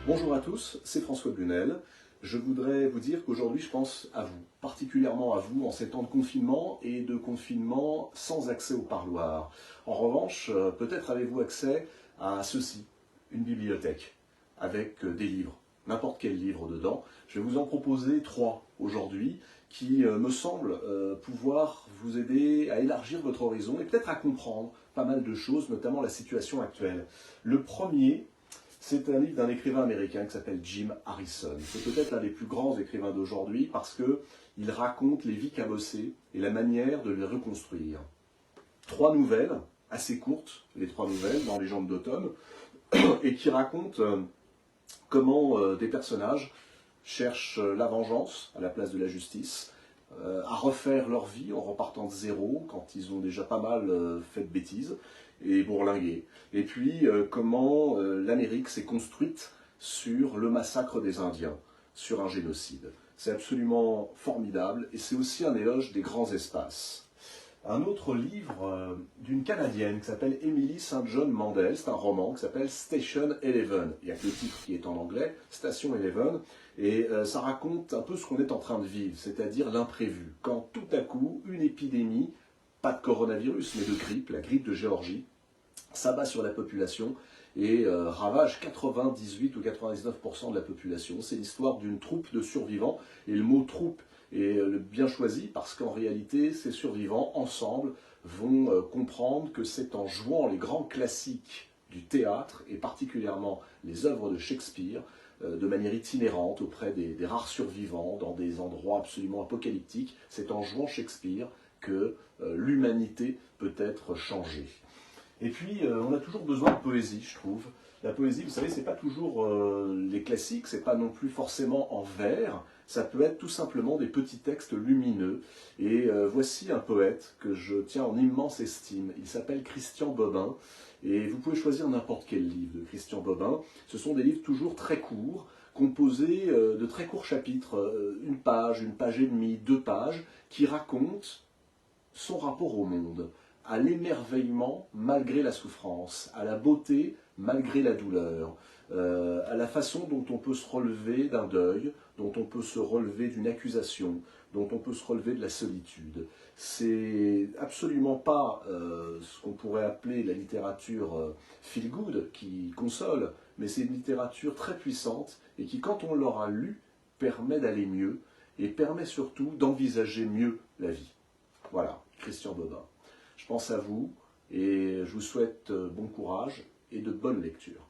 Bonjour à tous, c'est François Bunel. Je voudrais vous dire qu'aujourd'hui je pense à vous, particulièrement à vous en ces temps de confinement et de confinement sans accès au parloir. En revanche, peut-être avez-vous accès à ceci, une bibliothèque avec des livres, n'importe quel livre dedans. Je vais vous en proposer 3 aujourd'hui qui me semblent pouvoir vous aider à élargir votre horizon et peut-être à comprendre pas mal de choses, notamment la situation actuelle. Le premier, c'est un livre d'un écrivain américain qui s'appelle Jim Harrison. C'est peut-être l'un des plus grands écrivains d'aujourd'hui parce qu'il raconte les vies cabossées et la manière de les reconstruire. 3 nouvelles, assez courtes, les 3 nouvelles dans Légendes d'automne, et qui racontent comment des personnages cherchent la vengeance à la place de la justice, à refaire leur vie en repartant de zéro quand ils ont déjà pas mal fait de bêtises et bourlingué. Et puis comment l'Amérique s'est construite sur le massacre des Indiens, sur un génocide. C'est absolument formidable et c'est aussi un éloge des grands espaces. Un autre livre d'une Canadienne qui s'appelle Emily St. John Mandel, c'est un roman qui s'appelle Station Eleven. Il y a que le titre qui est en anglais, Station Eleven, et ça raconte un peu ce qu'on est en train de vivre, c'est-à-dire l'imprévu. Quand tout à coup, une épidémie, pas de coronavirus, mais de grippe, la grippe de Géorgie, s'abat sur la population et ravage 98 ou 99% de la population. C'est l'histoire d'une troupe de survivants, et le mot troupe est bien choisi parce qu'en réalité, ces survivants, ensemble, vont comprendre que c'est en jouant les grands classiques du théâtre, et particulièrement les œuvres de Shakespeare, de manière itinérante auprès des rares survivants, dans des endroits absolument apocalyptiques, c'est en jouant Shakespeare que l'humanité peut être changée. Et puis, on a toujours besoin de poésie, je trouve. La poésie, vous savez, c'est pas toujours les classiques, c'est pas non plus forcément en vers, ça peut être tout simplement des petits textes lumineux. Et voici un poète que je tiens en immense estime. Il s'appelle Christian Bobin, et vous pouvez choisir n'importe quel livre de Christian Bobin. Ce sont des livres toujours très courts, composés de très courts chapitres, une page et demie, 2 pages, qui racontent son rapport au monde, à l'émerveillement malgré la souffrance, à la beauté malgré la douleur, à la façon dont on peut se relever d'un deuil, dont on peut se relever d'une accusation, dont on peut se relever de la solitude. C'est absolument pas ce qu'on pourrait appeler la littérature feel good, qui console, mais c'est une littérature très puissante et qui, quand on l'aura lue, permet d'aller mieux et permet surtout d'envisager mieux la vie. Voilà, Christian Bobin. Je pense à vous et je vous souhaite bon courage et de bonnes lectures.